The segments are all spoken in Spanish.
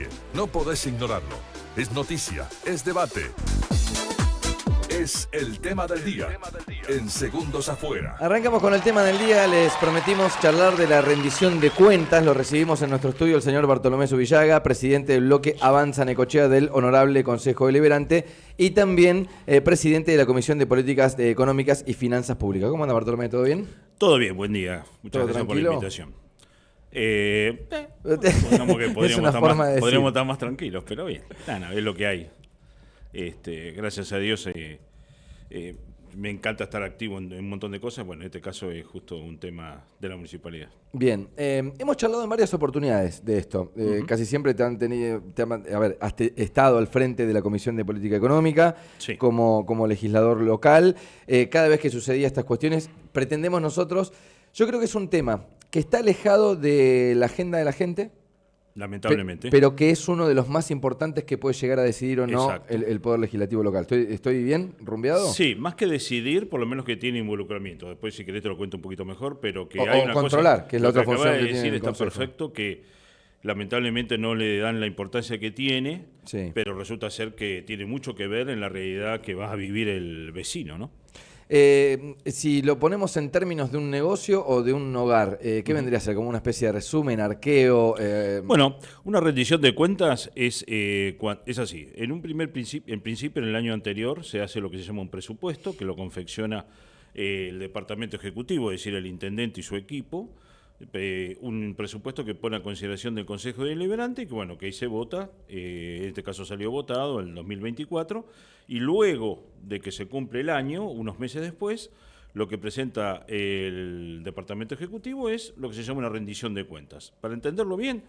nadie. No podés ignorarlo. Es noticia, es debate. Es el tema del día. En Segundos Afuera. Arrancamos con el tema del día. Les prometimos charlar de la rendición de cuentas. Lo recibimos en nuestro estudio el señor Bartolomé Zubillaga, presidente del bloque Avanza Necochea del Honorable Consejo Deliberante y también presidente de la Comisión de Políticas Económicas y Finanzas Públicas. ¿Cómo anda, Bartolomé? ¿Todo bien? Todo bien, buen día. Muchas gracias por la invitación. Digamos que podríamos estar más tranquilos, pero bien, nada, es lo que hay. Gracias a Dios me encanta estar activo en un montón de cosas. Bueno, en este caso es justo un tema de la municipalidad. Bien, hemos charlado en varias oportunidades de esto. Casi siempre has estado al frente de la Comisión de Política Económica, sí, como legislador local. Cada vez que sucedía estas cuestiones, pretendemos nosotros, yo creo que es un tema que está alejado de la agenda de la gente, lamentablemente, pero que es uno de los más importantes que puede llegar a decidir o no el Poder Legislativo local. ¿Estoy bien rumbeado? Sí, más que decidir, por lo menos que tiene involucramiento. Después, si querés, te lo cuento un poquito mejor, pero que hay una controlar, cosa, que es la otra función que tiene. Está Consejo. Perfecto, que lamentablemente no le dan la importancia que tiene, sí, pero resulta ser que tiene mucho que ver en la realidad que va a vivir el vecino, ¿no? Si lo ponemos en términos de un negocio o de un hogar, ¿qué vendría a ser? ¿Como una especie de resumen, arqueo? Bueno, una rendición de cuentas es así. En principio, en el año anterior, se hace lo que se llama un presupuesto, que lo confecciona el departamento ejecutivo, es decir, el intendente y su equipo. Un presupuesto que pone a consideración del Consejo Deliberante y que ahí se vota, en este caso salió votado en el 2024, y luego de que se cumple el año, unos meses después, lo que presenta el Departamento Ejecutivo es lo que se llama una rendición de cuentas. Para entenderlo bien,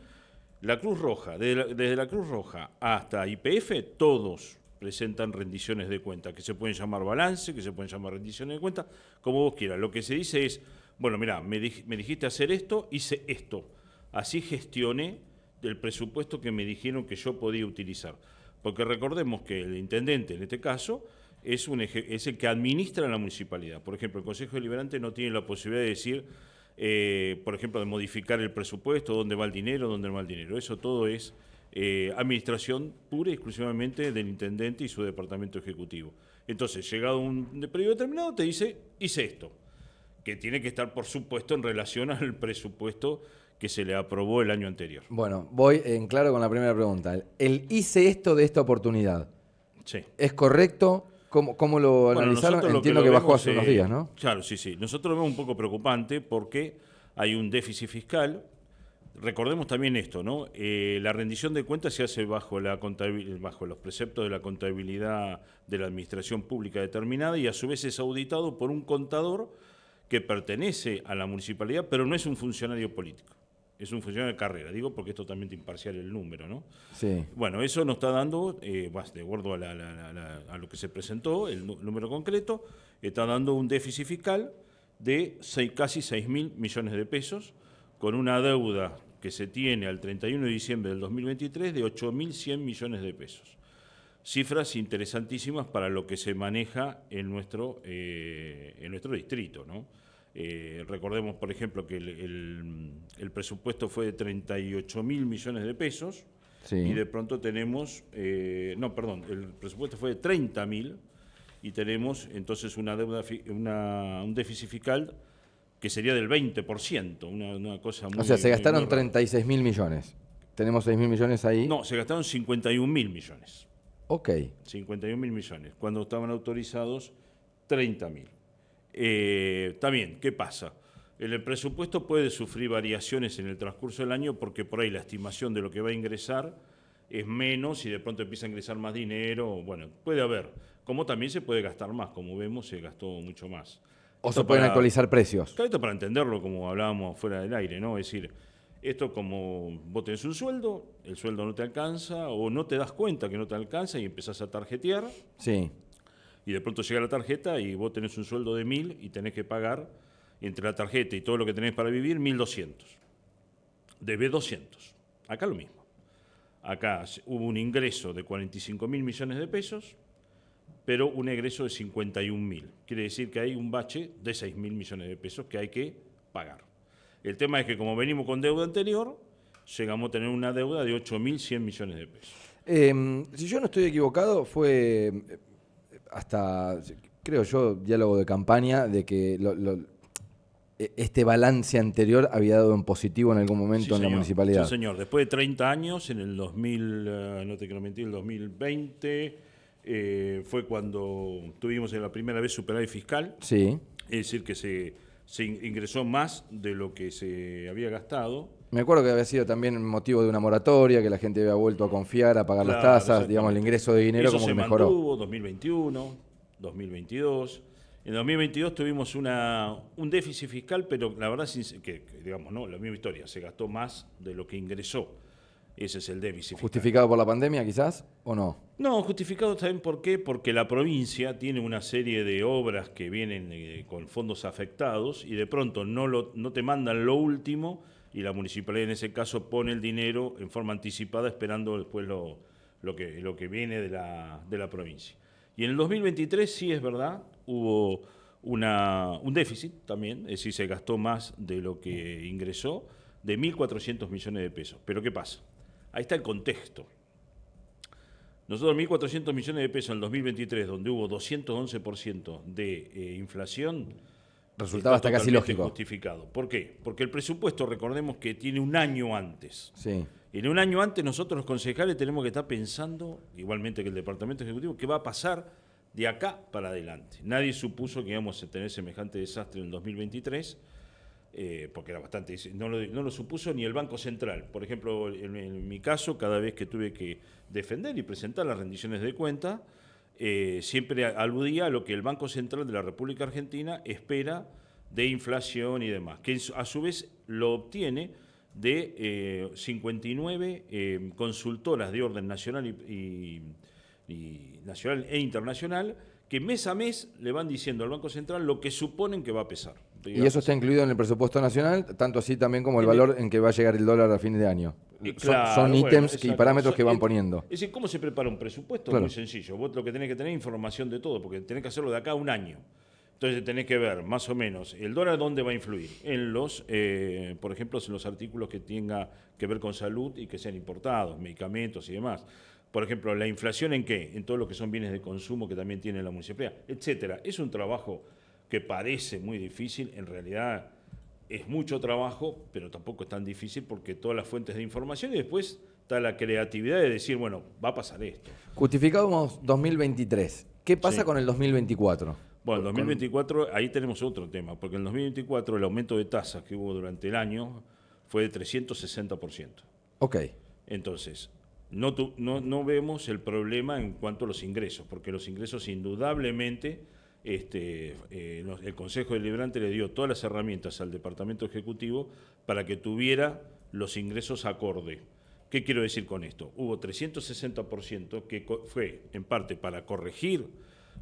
la Cruz Roja, desde la Cruz Roja hasta YPF, todos presentan rendiciones de cuentas, que se pueden llamar balance, que se pueden llamar rendiciones de cuentas, como vos quieras. Lo que se dice es, bueno, mirá, me dijiste hacer esto, hice esto. Así gestioné el presupuesto que me dijeron que yo podía utilizar. Porque recordemos que el intendente, en este caso, es el que administra la municipalidad. Por ejemplo, el Consejo Deliberante no tiene la posibilidad de decir, por ejemplo, de modificar el presupuesto, dónde va el dinero, dónde no va el dinero. Eso todo es administración pura y exclusivamente del intendente y su departamento ejecutivo. Entonces, llegado un periodo determinado, te dice, hice esto, que tiene que estar, por supuesto, en relación al presupuesto que se le aprobó el año anterior. Bueno, voy en claro con la primera pregunta. El hice esto de esta oportunidad, sí, ¿es correcto? ¿Cómo lo analizaron? Entiendo que bajó hace unos días, ¿no? Claro, sí. Nosotros lo vemos un poco preocupante porque hay un déficit fiscal. Recordemos también esto, ¿no? La rendición de cuentas se hace bajo los preceptos de la contabilidad de la administración pública determinada y a su vez es auditado por un contador que pertenece a la municipalidad, pero no es un funcionario político, es un funcionario de carrera, digo porque es totalmente imparcial el número, ¿no? Sí. Bueno, eso nos está dando, de acuerdo a lo que se presentó, el número concreto, está dando un déficit fiscal de casi 6.000 millones de pesos, con una deuda que se tiene al 31 de diciembre del 2023 de 8.100 millones de pesos. Cifras interesantísimas para lo que se maneja en nuestro distrito, ¿no? Recordemos, por ejemplo, que el presupuesto fue de 38.000 millones de pesos, sí, y de pronto tenemos, el presupuesto fue de 30.000 y tenemos entonces una deuda, un déficit fiscal que sería del 20%, una cosa muy... O sea, se gastaron muy rara. 36.000 millones. ¿Tenemos 6.000 millones ahí? No, se gastaron 51.000 millones. Ok. 51.000 millones, cuando estaban autorizados 30.000. También, ¿qué pasa? El presupuesto puede sufrir variaciones en el transcurso del año porque por ahí la estimación de lo que va a ingresar es menos y de pronto empieza a ingresar más dinero. Bueno, puede haber. Como también se puede gastar más, como vemos, se gastó mucho más. O se pueden actualizar precios. Claro, esto para entenderlo, como hablábamos fuera del aire, ¿no? Es decir, esto como vos tenés un sueldo, el sueldo no te alcanza o no te das cuenta que no te alcanza y empezás a tarjetear. Sí. Y de pronto llega la tarjeta y vos tenés un sueldo de 1.000 y tenés que pagar entre la tarjeta y todo lo que tenés para vivir 1.200. Debés 200. Acá lo mismo. Acá hubo un ingreso de 45.000 millones de pesos, pero un egreso de 51.000. Quiere decir que hay un bache de 6.000 millones de pesos que hay que pagar. El tema es que como venimos con deuda anterior, llegamos a tener una deuda de 8.100 millones de pesos. Si yo no estoy equivocado, fue hasta, creo yo, diálogo de campaña de que este balance anterior había dado en positivo en algún momento Sí, en la señor. municipalidad. Sí, señor. Después de 30 años, en el 2000, no te quiero mentir, el 2020, fue cuando tuvimos la primera vez superávit fiscal. Sí. Es decir, que se ingresó más de lo que se había gastado. Me acuerdo que había sido también motivo de una moratoria, que la gente había vuelto a confiar, a pagar las tasas, digamos, el ingreso de dinero Eso como que se mejoró. mantuvo 2021, 2022. En 2022 tuvimos un déficit fiscal, pero la verdad que digamos, no, la misma historia, se gastó más de lo que ingresó. Ese es el déficit fiscal. ¿Justificado por la pandemia quizás o no? No, justificado también ¿por qué? Porque la provincia tiene una serie de obras que vienen con fondos afectados y de pronto no te mandan lo último y la municipalidad en ese caso pone el dinero en forma anticipada esperando después lo que viene de la provincia. Y en el 2023 sí es verdad, hubo un déficit también, es decir, se gastó más de lo que ingresó, de 1.400 millones de pesos. Pero ¿qué pasa? Ahí está el contexto. Nosotros 1.400 millones de pesos en el 2023, donde hubo 211% de inflación, Resultaba hasta casi totalmente lógico. justificado. ¿Por qué? Porque el presupuesto, recordemos que tiene un año antes. Sí. En un año antes nosotros los concejales tenemos que estar pensando, igualmente que el Departamento Ejecutivo, qué va a pasar de acá para adelante. Nadie supuso que íbamos a tener semejante desastre en el 2023, porque era bastante, no lo supuso ni el Banco Central. Por ejemplo, en mi caso, cada vez que tuve que defender y presentar las rendiciones de cuenta, siempre aludía a lo que el Banco Central de la República Argentina espera de inflación y demás, que a su vez lo obtiene de 59 consultoras de orden nacional y nacional e internacional, que mes a mes le van diciendo al Banco Central lo que suponen que va a pesar. Y eso está incluido en el presupuesto nacional, tanto así también como el valor en que va a llegar el dólar a fin de año. Claro, son ítems bueno, y parámetros que van poniendo. Es decir, ¿cómo se prepara un presupuesto? Claro. Muy sencillo. Vos lo que tenés que tener es información de todo, porque tenés que hacerlo de acá a un año. Entonces tenés que ver más o menos el dólar dónde va a influir. En los, por ejemplo, en los artículos que tenga que ver con salud y que sean importados, medicamentos y demás. Por ejemplo, la inflación en qué? En todo lo que son bienes de consumo que también tiene la municipalidad, etcétera. Es un trabajo que parece muy difícil, en realidad es mucho trabajo, pero tampoco es tan difícil porque todas las fuentes de información y después está la creatividad de decir, bueno, va a pasar esto. Justificamos 2023. ¿Qué pasa Sí. con el 2024? Bueno, en 2024 ahí tenemos otro tema, porque en el 2024 el aumento de tasas que hubo durante el año fue de 360%. Ok. Entonces, no vemos el problema en cuanto a los ingresos, porque los ingresos indudablemente, el Consejo Deliberante le dio todas las herramientas al Departamento Ejecutivo para que tuviera los ingresos acorde. ¿Qué quiero decir con esto? Hubo 360% que fue en parte para corregir,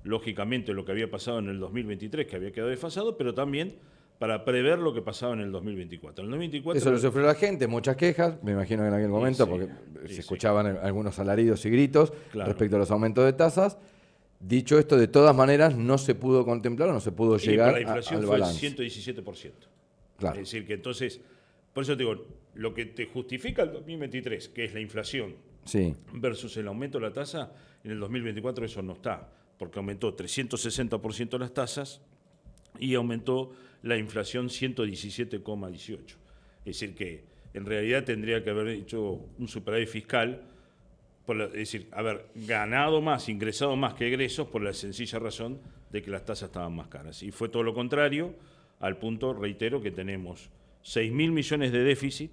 lógicamente, lo que había pasado en el 2023, que había quedado desfasado, pero también para prever lo que pasaba en el 2024. En el 2024 Eso lo sufrió la gente, muchas quejas, me imagino que en aquel momento, sí, porque sí, se sí. escuchaban algunos alaridos y gritos Claro. respecto a los aumentos de tasas. Dicho esto, de todas maneras, no se pudo contemplar o no se pudo Y llegar para la inflación al fue el balance. 117%. Claro. Es decir, que entonces, por eso te digo, lo que te justifica el 2023, que es la inflación, Sí. versus el aumento de la tasa, en el 2024 eso no está, porque aumentó 360% las tasas y aumentó la inflación 117,18. Es decir, que en realidad tendría que haber hecho un superávit fiscal, es decir, haber ganado más, ingresado más que egresos por la sencilla razón de que las tasas estaban más caras. Y fue todo lo contrario, al punto, reitero, que tenemos 6.000 millones de déficit.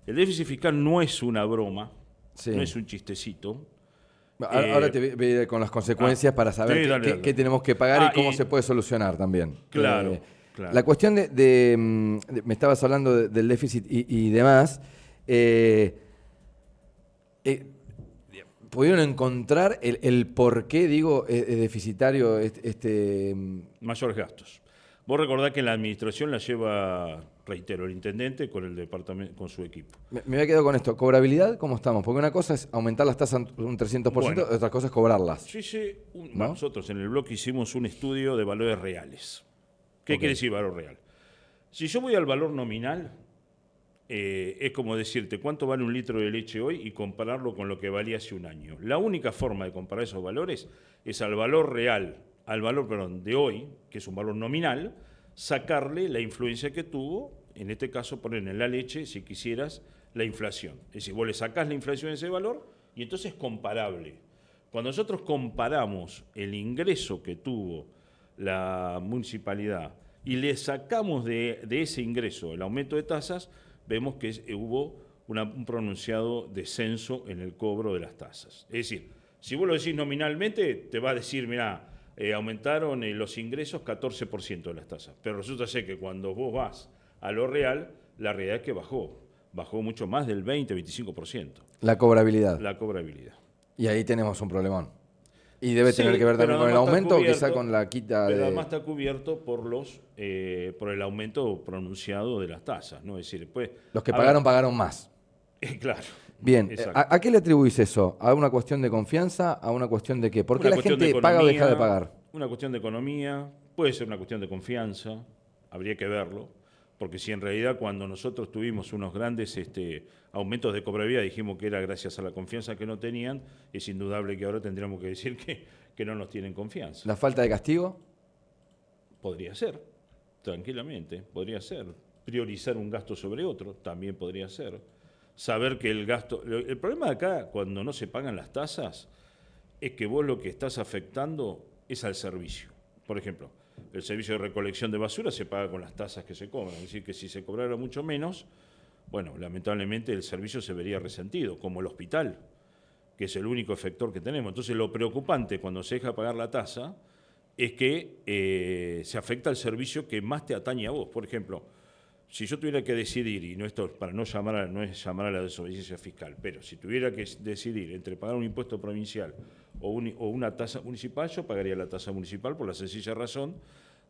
El déficit fiscal no es una broma, Sí. no es un chistecito. Ahora te voy a ir con las consecuencias para saber sí, dale, dale. qué tenemos que pagar y cómo y- se puede solucionar también. Claro, claro. La cuestión me estabas hablando del déficit y demás. ¿Pudieron encontrar el por qué, digo, es deficitario Mayores gastos. Vos recordás que la administración la lleva, reitero, el intendente con el departamento, con su equipo. Me había quedado con esto. ¿Cobrabilidad? ¿Cómo estamos? Porque una cosa es aumentar las tasas un 300%, Bueno. otra cosa es cobrarlas. Yo hice ¿No? nosotros en el bloque hicimos un estudio de valores reales. ¿Qué Ok. quiere decir valor real? Si yo voy al valor nominal, es como decirte cuánto vale un litro de leche hoy y compararlo con lo que valía hace un año. La única forma de comparar esos valores es al valor real, de hoy, que es un valor nominal, sacarle la influencia que tuvo, en este caso poner en la leche, si quisieras, la inflación. Es decir, vos le sacás la inflación de ese valor y entonces es comparable. Cuando nosotros comparamos el ingreso que tuvo la municipalidad y le sacamos de ese ingreso el aumento de tasas, vemos que hubo un pronunciado descenso en el cobro de las tasas. Es decir, si vos lo decís nominalmente, te va a decir, mirá, aumentaron los ingresos 14% de las tasas. Pero resulta ser que cuando vos vas a lo real, la realidad es que bajó mucho más del 20-25%. La cobrabilidad. La cobrabilidad. Y ahí tenemos un problemón. Y debe tener que ver también con el aumento o quizá con la quita pero además está cubierto por el aumento pronunciado de las tasas, ¿no? Es decir, pues, los que pagaron más. Claro. Bien, ¿a qué le atribuís eso? ¿A una cuestión de confianza? ¿A una cuestión de qué? ¿Por qué la gente paga o deja de pagar? Una cuestión de economía, puede ser una cuestión de confianza, habría que verlo, porque si en realidad cuando nosotros tuvimos unos grandes aumentos de cobrabilidad dijimos que era gracias a la confianza que no tenían, es indudable que ahora tendríamos que decir que no nos tienen confianza. ¿La falta de castigo? Podría ser, tranquilamente, podría ser. Priorizar un gasto sobre otro, también podría ser. Saber que el gasto... El problema de acá, cuando no se pagan las tasas, es que vos lo que estás afectando es al servicio. Por ejemplo, el servicio de recolección de basura se paga con las tasas que se cobran. Es decir, que si se cobrara mucho menos, bueno, lamentablemente el servicio se vería resentido, como el hospital, que es el único efector que tenemos. Entonces, lo preocupante cuando se deja pagar la tasa es que se afecta al servicio que más te atañe a vos. Por ejemplo, si yo tuviera que decidir, y no esto para no es llamar a la desobediencia fiscal, pero si tuviera que decidir entre pagar un impuesto provincial o una tasa municipal, yo pagaría la tasa municipal por la sencilla razón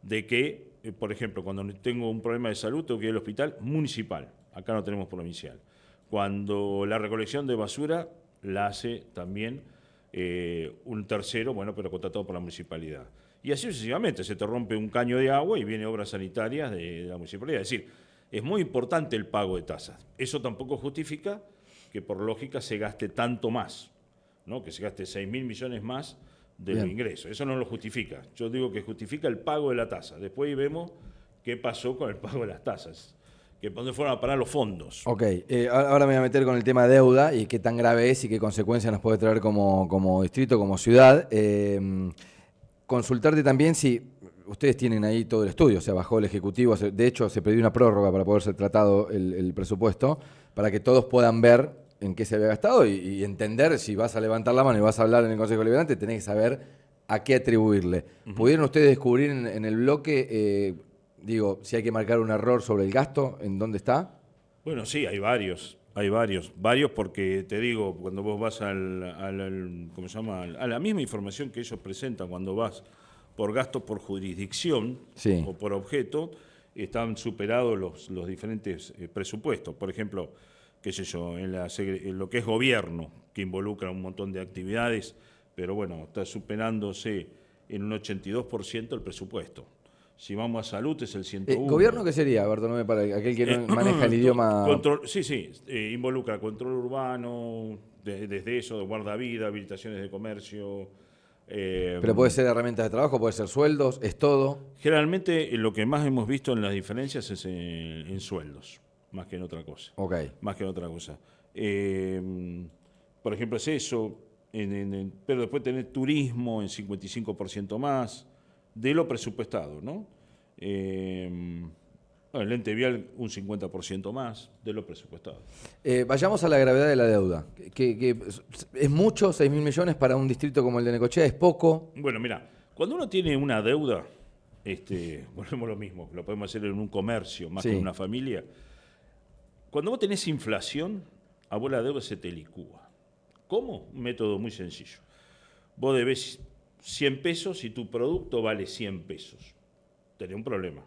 de que, por ejemplo, cuando tengo un problema de salud tengo que ir al hospital municipal, acá no tenemos provincial. Cuando la recolección de basura la hace también un tercero, bueno, pero contratado por la municipalidad. Y así sucesivamente, se te rompe un caño de agua y viene obras sanitarias de la municipalidad. Es decir, es muy importante el pago de tasas. Eso tampoco justifica que por lógica se gaste tanto más, ¿no? Que se gaste 6.000 millones más de los ingresos. Eso no lo justifica. Yo digo que justifica el pago de la tasa. Después vemos qué pasó con el pago de las tasas, que dónde fueron a parar los fondos. Ok, ahora me voy a meter con el tema deuda y qué tan grave es y qué consecuencias nos puede traer como distrito, como ciudad. Consultarte también si ustedes tienen ahí todo el estudio, o sea, bajó el Ejecutivo, de hecho se pidió una prórroga para poder ser tratado el presupuesto, para que todos puedan ver en qué se había gastado y entender si vas a levantar la mano y vas a hablar en el Consejo Deliberante, tenés que saber a qué atribuirle. ¿Pudieron ustedes descubrir en el bloque, si hay que marcar un error sobre el gasto, en dónde está? Bueno, sí, hay varios porque te digo, cuando vos vas a la misma información que ellos presentan cuando vas por gastos por jurisdicción o por objeto, están superados los diferentes presupuestos. Por ejemplo, qué sé yo, en lo que es gobierno, que involucra un montón de actividades, pero bueno, está superándose en un 82% el presupuesto. Si vamos a salud es el 101. ¿Gobierno qué sería, Bartolomé, para aquel que no maneja el idioma? Involucra control urbano, desde eso, de guardavida, habilitaciones de comercio. Pero puede ser herramientas de trabajo, puede ser sueldos, es todo. Generalmente lo que más hemos visto en las diferencias es en sueldos, más que en otra cosa. Okay. Más que en otra cosa. Por ejemplo, es eso, pero después tener turismo en 55% más de lo presupuestado, ¿no? El ente vial un 50% más de lo presupuestado. Vayamos a la gravedad de la deuda. Que ¿es mucho 6.000 millones para un distrito como el de Necochea? ¿Es poco? Bueno, mira, cuando uno tiene una deuda, volvemos a lo mismo, lo podemos hacer en un comercio más que en una familia. Cuando vos tenés inflación, a vos la deuda se te licúa. ¿Cómo? Un método muy sencillo. Vos debés 100 pesos y tu producto vale 100 pesos. Tenés un problema.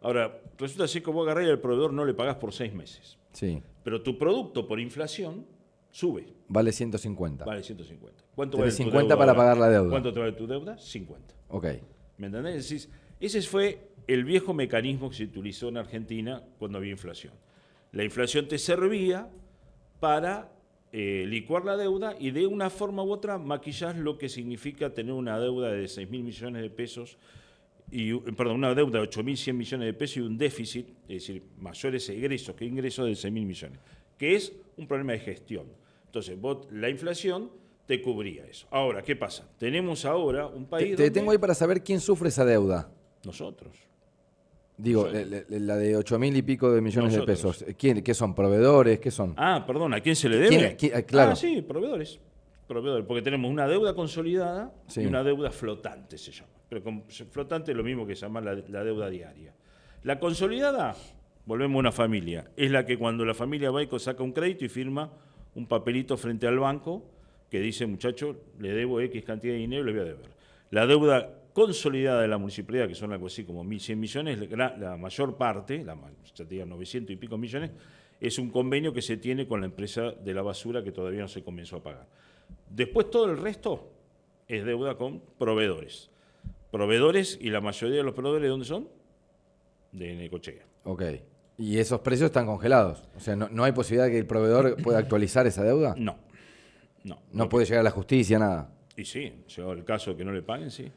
Ahora, resulta ser que vos agarrás y al proveedor no le pagás por 6 meses. Sí. Pero tu producto por inflación sube. Vale 150. Vale 150. ¿Cuánto vale 50 tu deuda para pagar la deuda? ¿Cuánto te vale tu deuda? 50. Ok. ¿Me entendés? Ese fue el viejo mecanismo que se utilizó en Argentina cuando había inflación. La inflación te servía para licuar la deuda y de una forma u otra maquillás lo que significa tener una deuda de 6.000 millones de pesos, una deuda de 8.100 millones de pesos y un déficit, es decir, mayores egresos que ingresos de 6.000 millones, que es un problema de gestión. Entonces, la inflación te cubría eso. Ahora, ¿qué pasa? Tenemos ahora un país Te tengo ahí para saber quién sufre esa deuda. Nosotros. Digo, la de 8.000 y pico de millones Nosotros. de pesos. ¿Qué son? ¿Proveedores? ¿Qué son? Perdón, ¿a quién se le debe? Claro. Sí, proveedores. Proveedores, porque tenemos una deuda consolidada y una deuda flotante, se llama. Pero flotante es lo mismo que se llama la deuda diaria. La consolidada, volvemos a una familia, es la que cuando la familia va y saca un crédito y firma un papelito frente al banco que dice, muchacho, le debo X cantidad de dinero y le voy a deber. La deuda consolidada de la municipalidad, que son algo así como 1.100 millones, la mayor parte, ya te digo 900 y pico millones, es un convenio que se tiene con la empresa de la basura que todavía no se comenzó a pagar. Después todo el resto es deuda con proveedores. Proveedores, y la mayoría de los proveedores, ¿de dónde son? De Necochea. Ok. ¿Y esos precios están congelados? O sea, ¿no hay posibilidad de que el proveedor pueda actualizar esa deuda? No. No puede llegar a la justicia, nada. Y sí, llegado el caso de que no le paguen, sí.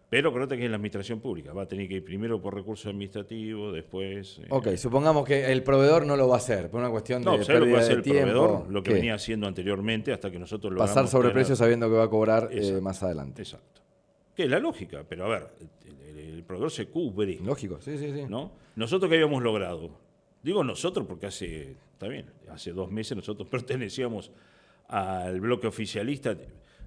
Pero acuérdate que es la administración pública. Va a tener que ir primero por recursos administrativos, después... Ok, supongamos que el proveedor no lo va a hacer, por una cuestión de ¿sabes lo que va a hacer pérdida de el tiempo? proveedor? Lo que ¿Qué? venía haciendo anteriormente hasta que nosotros lo Pasar sobre precio sabiendo que va a cobrar más adelante. Exacto. Que es la lógica, pero a ver, el proveedor se cubre. Lógico, sí. ¿No? Nosotros, ¿qué habíamos logrado? Digo nosotros porque hace 2 meses nosotros pertenecíamos al bloque oficialista,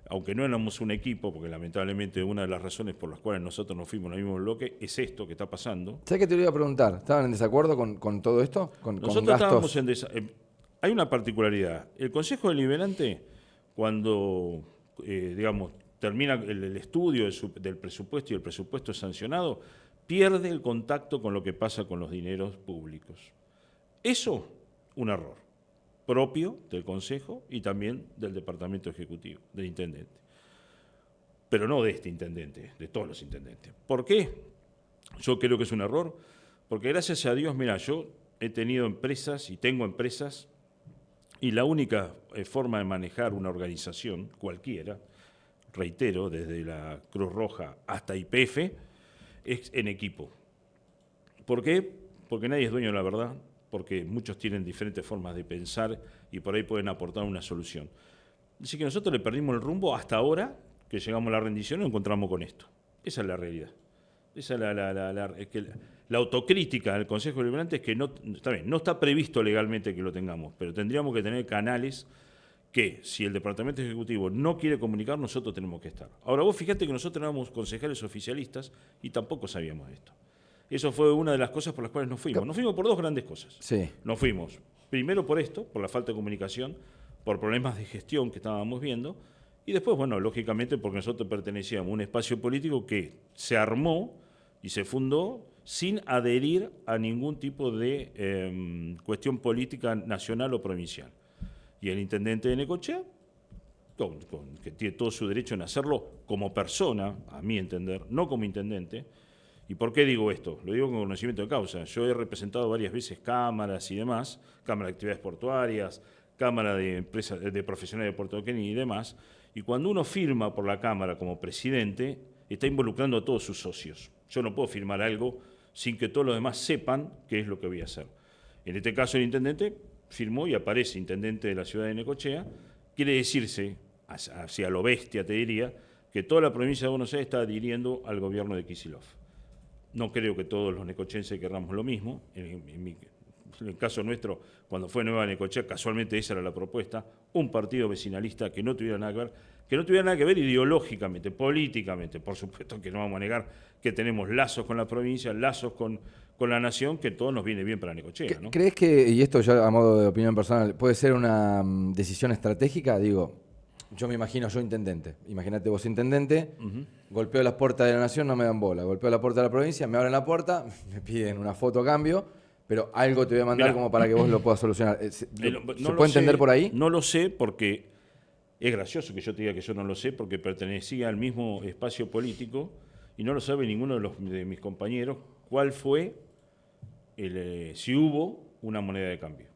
aunque no éramos un equipo, porque lamentablemente una de las razones por las cuales nosotros nos fuimos al mismo bloque es esto que está pasando. ¿Sabes qué te lo iba a preguntar? ¿Estaban en desacuerdo con todo esto? Nosotros estábamos en desacuerdo. Hay una particularidad. El Consejo Deliberante, cuando, termina el estudio del presupuesto y el presupuesto es sancionado, pierde el contacto con lo que pasa con los dineros públicos. Eso, un error propio del Consejo y también del Departamento Ejecutivo, del Intendente. Pero no de este Intendente, de todos los Intendentes. ¿Por qué? Yo creo que es un error, porque gracias a Dios, mira, yo he tenido empresas y tengo empresas, y la única forma de manejar una organización, cualquiera, reitero, desde la Cruz Roja hasta YPF, es en equipo. ¿Por qué? Porque nadie es dueño de la verdad, porque muchos tienen diferentes formas de pensar y por ahí pueden aportar una solución. Así que nosotros le perdimos el rumbo hasta ahora que llegamos a la rendición y nos encontramos con esto. Esa es la realidad. Esa es la autocrítica del Consejo Deliberante es que no está previsto legalmente que lo tengamos, pero tendríamos que tener canales que, si el Departamento Ejecutivo no quiere comunicar, nosotros tenemos que estar. Ahora, vos fíjate que nosotros éramos concejales oficialistas y tampoco sabíamos de esto. Eso fue una de las cosas por las cuales nos fuimos. Nos fuimos por dos grandes cosas. Sí. Nos fuimos, primero por esto, por la falta de comunicación, por problemas de gestión que estábamos viendo, y después, lógicamente, porque nosotros pertenecíamos a un espacio político que se armó y se fundó sin adherir a ningún tipo de cuestión política nacional o provincial. Y el intendente de Necochea, que tiene todo su derecho en hacerlo como persona, a mi entender, no como intendente. ¿Y por qué digo esto? Lo digo con conocimiento de causa. Yo he representado varias veces cámaras y demás, Cámara de Actividades Portuarias, Cámara de Empresas de Profesionales de Puerto Rico y demás, y cuando uno firma por la Cámara como presidente, está involucrando a todos sus socios. Yo no puedo firmar algo sin que todos los demás sepan qué es lo que voy a hacer. En este caso el intendente firmó y aparece intendente de la ciudad de Necochea. Quiere decirse, hacia lo bestia te diría, que toda la provincia de Buenos Aires está adhiriendo al gobierno de Kicillof. No creo que todos los necochenses querramos lo mismo. En el caso nuestro, cuando fue Nueva Necochea, casualmente esa era la propuesta, un partido vecinalista que no tuviera nada que ver, ideológicamente, políticamente. Por supuesto que no vamos a negar que tenemos lazos con la provincia, lazos con la nación, que todo nos viene bien para Necochea, ¿no? ¿Crees que, y esto ya a modo de opinión personal, puede ser una decisión estratégica? Digo, yo me imagino yo intendente. Imagínate vos intendente, golpeo las puertas de la nación, no me dan bola. Golpeo la puerta de la provincia, me abren la puerta, me piden una foto a cambio, pero algo te voy a mandar como para que vos lo puedas solucionar. ¿Se puede entender por ahí? No lo sé porque es gracioso que yo te diga que yo no lo sé porque pertenecía al mismo espacio político y no lo sabe ninguno de mis compañeros cuál fue, si hubo una moneda de cambio.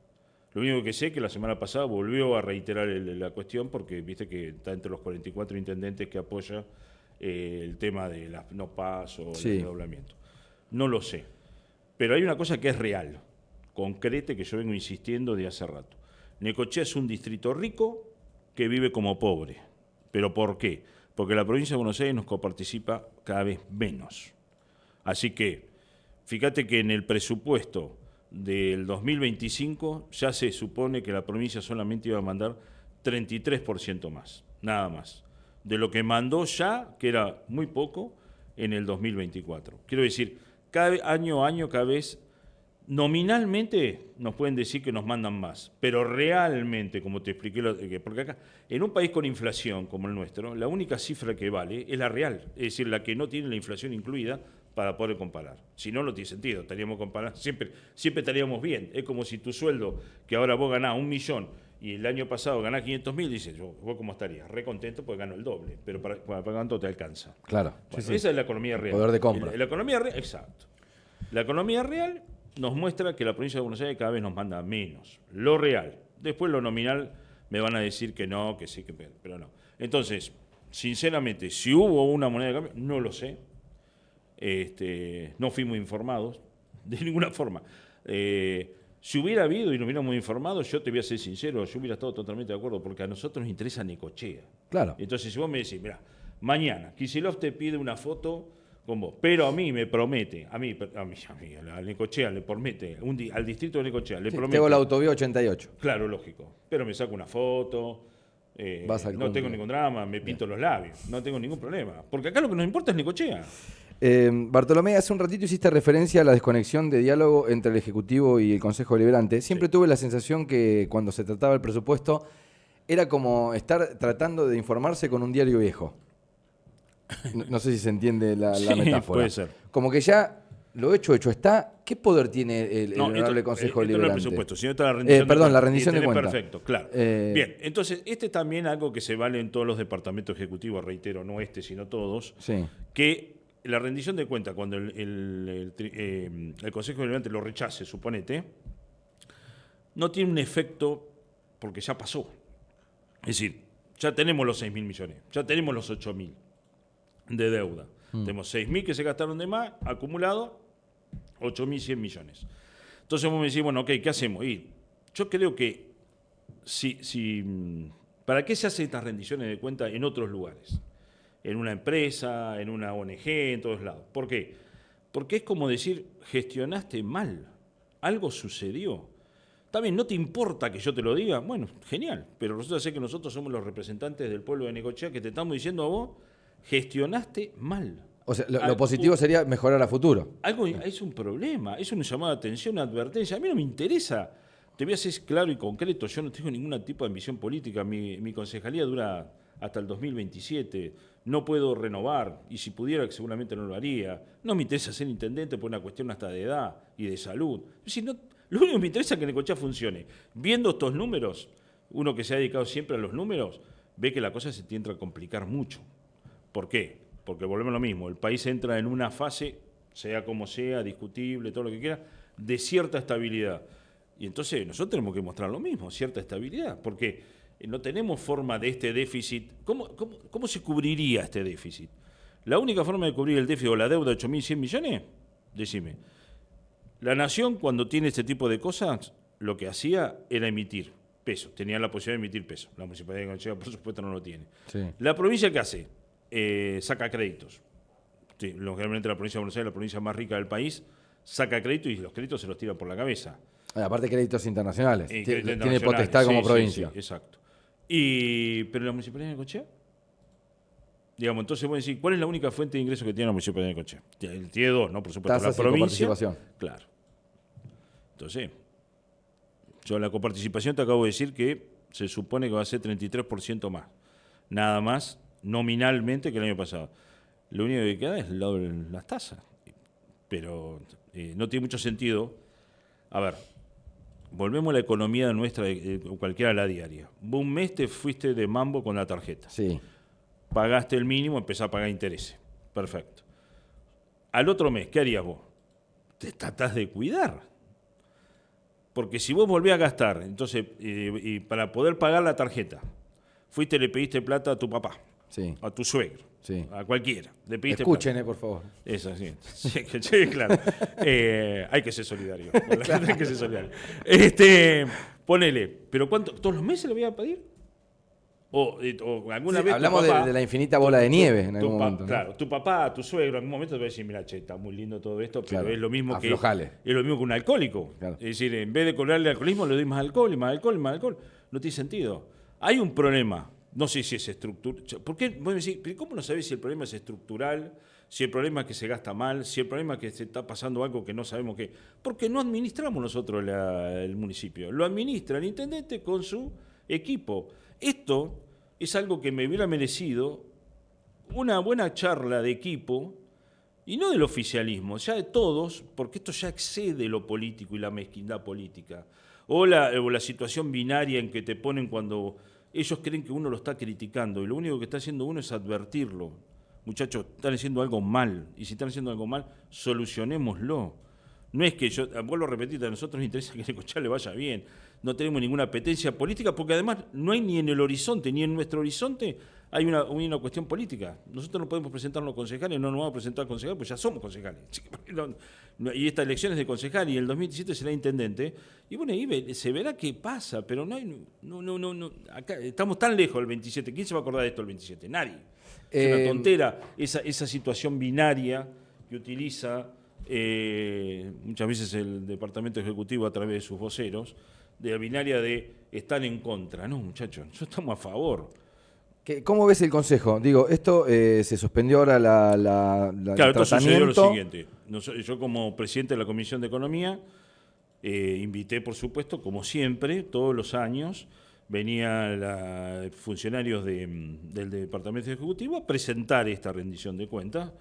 Lo único que sé es que la semana pasada volvió a reiterar la cuestión porque viste que está entre los 44 intendentes que apoya el tema de las no paso, el desdoblamiento. No lo sé. Pero hay una cosa que es real, concreta, que yo vengo insistiendo de hace rato. Necochea es un distrito rico que vive como pobre. ¿Pero por qué? Porque la provincia de Buenos Aires nos coparticipa cada vez menos. Así que, fíjate que en el presupuesto del 2025 ya se supone que la provincia solamente iba a mandar 33% más, nada más, de lo que mandó ya, que era muy poco, en el 2024. Quiero decir, año a año, cada vez, nominalmente nos pueden decir que nos mandan más, pero realmente, como te expliqué, porque acá, en un país con inflación como el nuestro, la única cifra que vale es la real, es decir, la que no tiene la inflación incluida para poder comparar. Si no, no tiene sentido, estaríamos comparando, siempre estaríamos bien. Es como si tu sueldo, que ahora vos ganás 1 millón y el año pasado ganás 500.000, dices, vos cómo estarías, re contento porque gano el doble, pero para cuánto te alcanza. Claro. Bueno, esa es la economía real. Poder de compra. La economía real, exacto. La economía real nos muestra que la provincia de Buenos Aires cada vez nos manda menos. Lo real. Después lo nominal me van a decir que no, que sí, pero no. Entonces, sinceramente, si hubo una moneda de cambio, no lo sé. No fuimos informados de ninguna forma. Si hubiera habido y nos hubiéramos informado, yo te voy a ser sincero, yo hubiera estado totalmente de acuerdo, porque a nosotros nos interesa Necochea. Claro. Entonces, si vos me decís, mira, mañana Kicillof te pide una foto con vos, pero a mí me promete, a Necochea le promete, al distrito de Necochea le promete. Tengo la autovía 88. Claro, lógico. Pero me saco una foto, no tengo ningún drama, me pinto los labios, no tengo ningún problema. Porque acá lo que nos importa es Necochea. Bartolomé, hace un ratito hiciste referencia a la desconexión de diálogo entre el Ejecutivo y el Consejo Deliberante. Siempre tuve la sensación que cuando se trataba el presupuesto era como estar tratando de informarse con un diario viejo. No sé si se entiende la metáfora. Puede ser. Como que ya lo hecho está. ¿Qué poder tiene el Honorable Consejo Deliberante? No, el presupuesto, sino la rendición la rendición de cuentas. Perfecto, claro. Bien, entonces, también algo que se vale en todos los departamentos ejecutivos, reitero, no sino todos, que la rendición de cuentas, cuando el Consejo Deliberante lo rechace, suponete, no tiene un efecto porque ya pasó. Es decir, ya tenemos los 6.000 millones, ya tenemos los 8.000 de deuda. Tenemos 6.000 que se gastaron de más, acumulado 8.100 millones. Entonces vos me decís, bueno, ok, ¿qué hacemos? Y yo creo que ¿para qué se hacen estas rendiciones de cuentas en otros lugares? En una empresa, en una ONG, en todos lados. ¿Por qué? Porque es como decir, gestionaste mal, algo sucedió. También no te importa que yo te lo diga, bueno, genial, pero resulta ser que nosotros somos los representantes del pueblo de Necochea que te estamos diciendo a vos, gestionaste mal. O sea, lo positivo sería mejorar a futuro. Algo es un problema, es una llamada de atención, una advertencia. A mí no me interesa, te voy a ser claro y concreto, yo no tengo ningún tipo de ambición política, mi concejalía dura hasta el 2027, no puedo renovar, y si pudiera seguramente no lo haría. No me interesa ser intendente por una cuestión hasta de edad y de salud. Lo único que me interesa es que Necochea funcione. Viendo estos números, uno que se ha dedicado siempre a los números, ve que la cosa se tiende a complicar mucho. ¿Por qué? Porque volvemos a lo mismo, el país entra en una fase, sea como sea, discutible, todo lo que quiera, de cierta estabilidad. Y entonces nosotros tenemos que mostrar lo mismo, cierta estabilidad, porque no tenemos forma de este déficit. ¿Cómo se cubriría este déficit? La única forma de cubrir el déficit o la deuda de 8.100 millones, decime, la nación cuando tiene este tipo de cosas, lo que hacía era emitir peso, tenía la posibilidad de emitir peso. La municipalidad de Necochea, por supuesto, no lo tiene. Sí. La provincia, ¿qué hace? Saca créditos. Sí, lógicamente la provincia de Buenos Aires, la provincia más rica del país, saca créditos y los créditos se los tira por la cabeza. Aparte créditos internacionales. Tiene Internacionales, potestad como provincia. Sí, exacto. Pero la municipalidad de Necochea, digamos, entonces voy a decir, ¿cuál es la única fuente de ingresos que tiene la municipalidad de Necochea? Tiene dos, ¿no? Por supuesto, tasas la provincia. Y coparticipación. Claro. Entonces, yo en la coparticipación te acabo de decir que se supone que va a ser 33% más. Nada más nominalmente que el año pasado. Lo único que queda es las tasas. Pero no tiene mucho sentido. A ver, volvemos a la economía nuestra, cualquiera la diaria. Vos un mes te fuiste de mambo con la tarjeta. Sí. Pagaste el mínimo, empezás a pagar intereses. Perfecto. Al otro mes, ¿qué harías vos? Te tratás de cuidar. Porque si vos volvés a gastar, entonces, y para poder pagar la tarjeta, fuiste y le pediste plata a tu papá, Sí. a tu suegro, Sí. a cualquiera. Le pediste Escuchen, plata. por favor. Es así. Sí, claro. Hay que ser solidario. Hay que ser solidario. Ponele, ¿pero cuánto? ¿Todos los meses le voy a pedir? O alguna Sí, vez hablamos tu papá, de la infinita bola de nieve en tu algún momento, ¿no? Claro, tu papá, tu suegro, en algún momento te va a decir, mira, che, está muy lindo todo esto, pero Claro, es lo mismo aflojale. es lo mismo que un alcohólico. Claro. Es decir, en vez de cobrarle alcoholismo, le doy más alcohol y más alcohol y más alcohol. No tiene sentido. Hay un problema. No sé si es estructural. ¿Por qué? Vos me decís, ¿pero cómo no sabés si el problema es estructural? Si el problema es que se gasta mal, si el problema es que se está pasando algo que no sabemos qué. Porque no administramos nosotros el municipio. Lo administra el intendente con su equipo. Esto es algo que me hubiera merecido una buena charla de equipo, y no del oficialismo, ya de todos, porque esto ya excede lo político y la mezquindad política. O la situación binaria en que te ponen cuando ellos creen que uno lo está criticando, y lo único que está haciendo uno es advertirlo. Muchachos, están haciendo algo mal, y si están haciendo algo mal, solucionémoslo. No es que yo, vuelvo a repetir, a nosotros nos interesa que Necochea le vaya bien. No tenemos ninguna apetencia política, porque además no hay ni en el horizonte, ni en nuestro horizonte hay una cuestión política. Nosotros no podemos presentarnos concejales, no nos vamos a presentar concejales, pues ya somos concejales. Y esta elección es de concejal, y el 2017 será intendente. Y bueno, ahí se verá qué pasa, pero no, acá estamos tan lejos del 27. ¿Quién se va a acordar de esto el 27? Nadie. Es una tontera esa situación binaria que utiliza muchas veces el Departamento Ejecutivo a través de sus voceros, de la binaria de estar en contra. No, muchachos, nosotros estamos a favor. ¿Cómo ves el consejo? Digo, esto se suspendió ahora Claro, esto sucedió lo tratamiento. siguiente. Yo como presidente de la Comisión de Economía invité, por supuesto, como siempre, todos los años, venían funcionarios del Departamento Ejecutivo a presentar esta rendición de cuentas,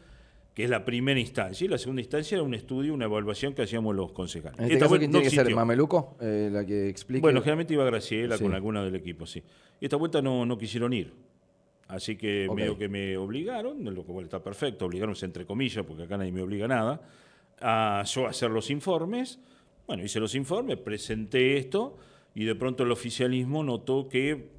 que es la primera instancia. Y la segunda instancia era un estudio, una evaluación que hacíamos los concejales. En este caso, ¿quién tiene que ser? ¿Mameluco? La que explique. Bueno, generalmente iba Graciela Sí. con alguna del equipo, sí. Esta vuelta no quisieron ir. Así que medio que me obligaron, lo cual está perfecto, obligaron entre comillas, porque acá nadie me obliga a nada, a yo hacer los informes. Bueno, hice los informes, presenté esto, y de pronto el oficialismo notó que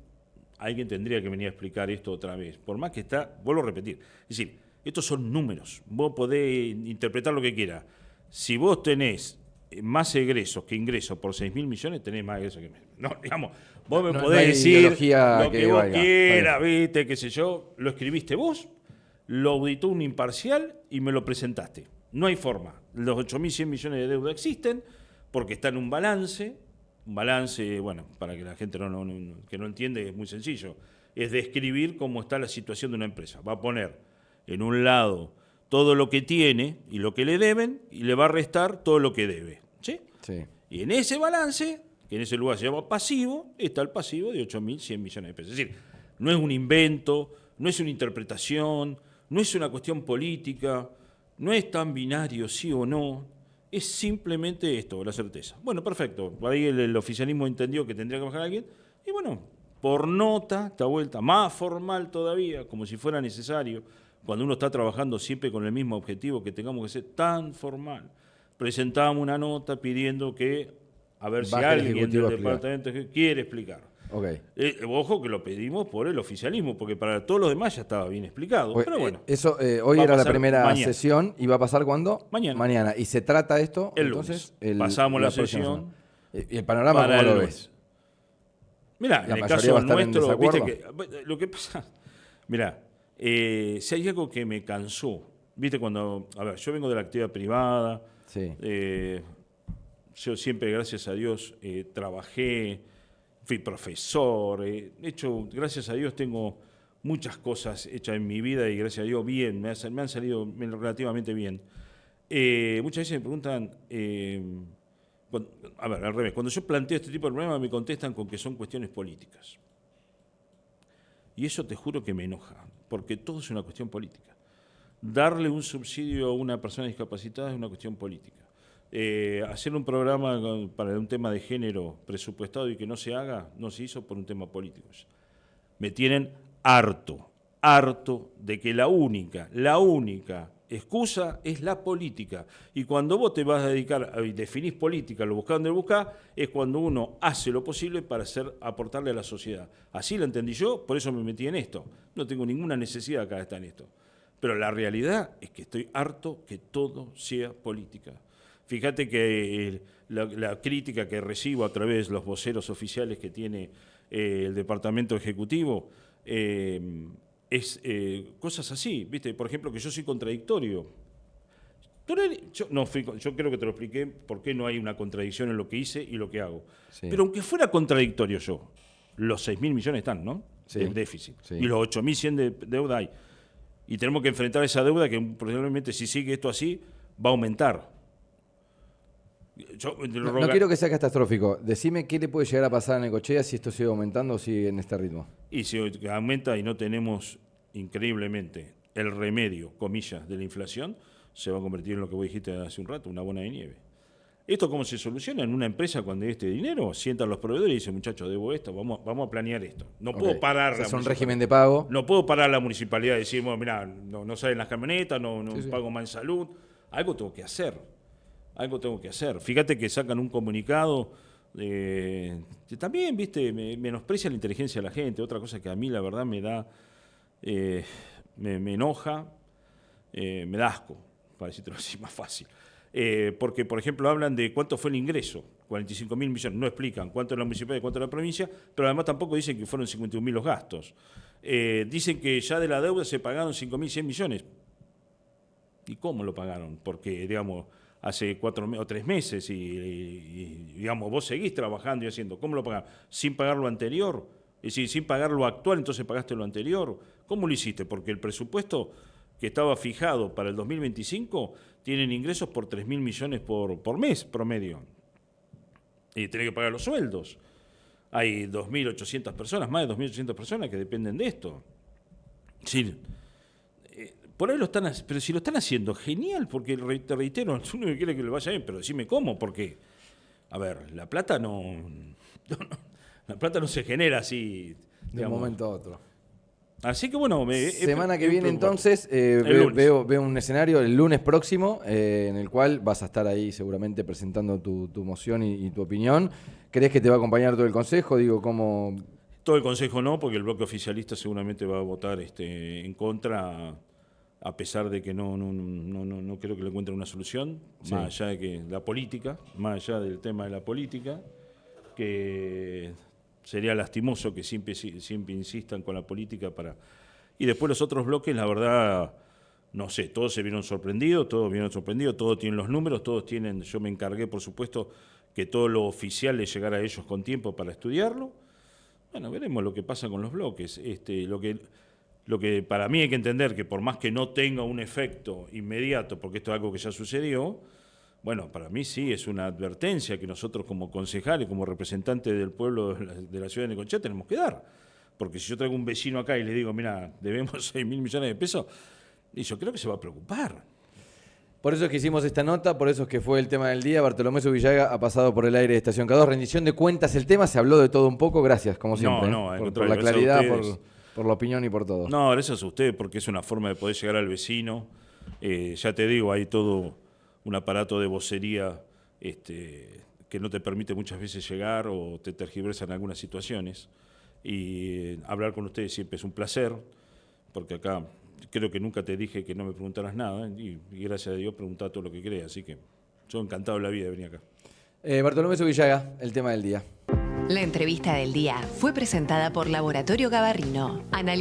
alguien tendría que venir a explicar esto otra vez. Por más que vuelvo a repetir, es decir, estos son números, vos podés interpretar lo que quieras. Si vos tenés más egresos que ingresos por 6.000 millones, tenés más egresos que... No, digamos, vos me podés no hay decir ideología lo que vos valga. quieras, viste, qué sé yo, lo escribiste vos, lo auditó un imparcial y me lo presentaste. No hay forma. Los 8.100 millones de deuda existen porque está en un balance, bueno, para que la gente que no entiende, es muy sencillo, es describir cómo está la situación de una empresa. Va a poner en un lado todo lo que tiene y lo que le deben, y le va a restar todo lo que debe. ¿Sí? Sí. Y en ese balance, que en ese lugar se llama pasivo, está el pasivo de 8.100 millones de pesos. Es decir, no es un invento, no es una interpretación, no es una cuestión política, no es tan binario sí o no, es simplemente esto, la certeza. Bueno, perfecto, por ahí el oficialismo entendió que tendría que bajar a alguien, y bueno, por nota, esta vuelta más formal todavía, como si fuera necesario, cuando uno está trabajando siempre con el mismo objetivo, que tengamos que ser tan formal. Presentamos una nota pidiendo que, a ver si Baje el alguien Ejecutivo del a explicar. departamento quiere explicar. Okay. Ojo que lo pedimos por el oficialismo, porque para todos los demás ya estaba bien explicado. Pero bueno, Eso, hoy va a era la pasar primera mañana. sesión y va a pasar ¿cuándo? Mañana. ¿Y se trata esto? El entonces, lunes. Pasamos la próxima sesión semana. ¿Y el panorama para cómo el lo lunes. ves? Mirá, La en el mayoría caso va a estar en nuestro, viste desacuerdo. que lo que pasa, mirá, si hay algo que me cansó, viste cuando, a ver, yo vengo de la actividad privada, Sí. yo siempre, gracias a Dios, trabajé, fui profesor, gracias a Dios tengo muchas cosas hechas en mi vida y gracias a Dios bien, me han salido relativamente bien. Muchas veces me preguntan, a ver, al revés, cuando yo planteo este tipo de problemas me contestan con que son cuestiones políticas. Y eso te juro que me enoja, porque todo es una cuestión política. Darle un subsidio a una persona discapacitada es una cuestión política. Hacer un programa para un tema de género presupuestado y que no se haga, no se hizo por un tema político. Me tienen harto de que la única excusa es la política. Y cuando vos te vas a dedicar y definís política, lo buscás donde buscás, es cuando uno hace lo posible para aportarle a la sociedad. Así lo entendí yo, por eso me metí en esto. No tengo ninguna necesidad acá de estar en esto. Pero la realidad es que estoy harto que todo sea política. Fíjate que la crítica que recibo a través de los voceros oficiales que tiene el Departamento Ejecutivo es cosas así, ¿viste? Por ejemplo, que yo soy contradictorio. Yo creo que te lo expliqué por qué no hay una contradicción en lo que hice y lo que hago. Sí. Pero aunque fuera contradictorio yo, los 6.000 millones están, ¿no? Sí. El déficit. Sí. Y los 8.100 de deuda hay. Y tenemos que enfrentar esa deuda que probablemente si sigue esto así va a aumentar. No quiero que sea catastrófico. Decime qué le puede llegar a pasar a Necochea si esto sigue aumentando o sigue en este ritmo. Y si aumenta y no tenemos increíblemente el remedio, comillas, de la inflación, se va a convertir en lo que vos dijiste hace un rato, una bola de nieve. ¿Esto cómo se soluciona? En una empresa cuando hay este dinero, sientan los proveedores y dicen, muchachos, debo esto, vamos a planear esto. No puedo parar. O sea, es un régimen de pago. No puedo parar la municipalidad y decir, bueno, mirá, no salen las camionetas, no pago más en salud. Algo tengo que hacer. Fíjate que sacan un comunicado que también, viste, menosprecia la inteligencia de la gente. Otra cosa que a mí, la verdad, me da, me enoja, me da asco, para decirlo así más fácil. Porque, por ejemplo, hablan de cuánto fue el ingreso, 45.000 millones. No explican cuánto es la municipalidad y cuánto es la provincia, pero además tampoco dicen que fueron 51.000 los gastos. Dicen que ya de la deuda se pagaron 5.100 millones. ¿Y cómo lo pagaron? Porque, digamos, hace 4 o 3 meses y digamos, vos seguís trabajando y haciendo. ¿Cómo lo pagaron? ¿Sin pagar lo anterior? Es decir, sin pagar lo actual, entonces pagaste lo anterior. ¿Cómo lo hiciste? Porque el presupuesto que estaba fijado para el 2025 tienen ingresos por 3.000 millones por mes promedio. Y tenés que pagar los sueldos. Hay 2.800 personas, más de 2.800 personas que dependen de esto. Sí. Por ahí lo están haciendo, pero si lo están haciendo, genial, porque te reitero, uno que quiere que le vaya bien, pero decime cómo, porque, a ver, la plata la plata no se genera así, de un momento a otro. Así que bueno, semana que viene entonces veo un escenario el lunes próximo en el cual vas a estar ahí seguramente presentando tu moción y tu opinión. ¿Crees que te va a acompañar todo el consejo? Digo, ¿cómo? Todo el consejo no, porque el bloque oficialista seguramente va a votar en contra. A pesar de que no creo que le encuentren una solución, sí. Más allá de que la política, más allá del tema de la política, que sería lastimoso que siempre insistan con la política para... Y después los otros bloques, la verdad, no sé, todos se vieron sorprendidos, todos tienen los números, todos tienen... Yo me encargué, por supuesto, que todo lo oficial les llegara a ellos con tiempo para estudiarlo. Bueno, veremos lo que pasa con los bloques. Lo que para mí hay que entender que por más que no tenga un efecto inmediato, porque esto es algo que ya sucedió, bueno, para mí sí es una advertencia que nosotros como concejales, como representantes del pueblo de la ciudad de Necochea tenemos que dar. Porque si yo traigo un vecino acá y le digo, mira, debemos 6.000 millones de pesos, y yo creo que se va a preocupar. Por eso es que hicimos esta nota, por eso es que fue el tema del día. Bartolomé Zubillaga ha pasado por el aire de Estación K2. Rendición de cuentas el tema, se habló de todo un poco. Gracias, como siempre. Por la claridad, por la opinión y por todo. No, gracias a usted, porque es una forma de poder llegar al vecino. Ya te digo, hay todo un aparato de vocería que no te permite muchas veces llegar o te tergiversa en algunas situaciones. Y hablar con ustedes siempre es un placer, porque acá creo que nunca te dije que no me preguntaras nada, y gracias a Dios preguntá todo lo que creas. Así que yo encantado de la vida de venir acá. Bartolomé Zubillaga, el tema del día. La entrevista del día fue presentada por Laboratorio Gabarrino.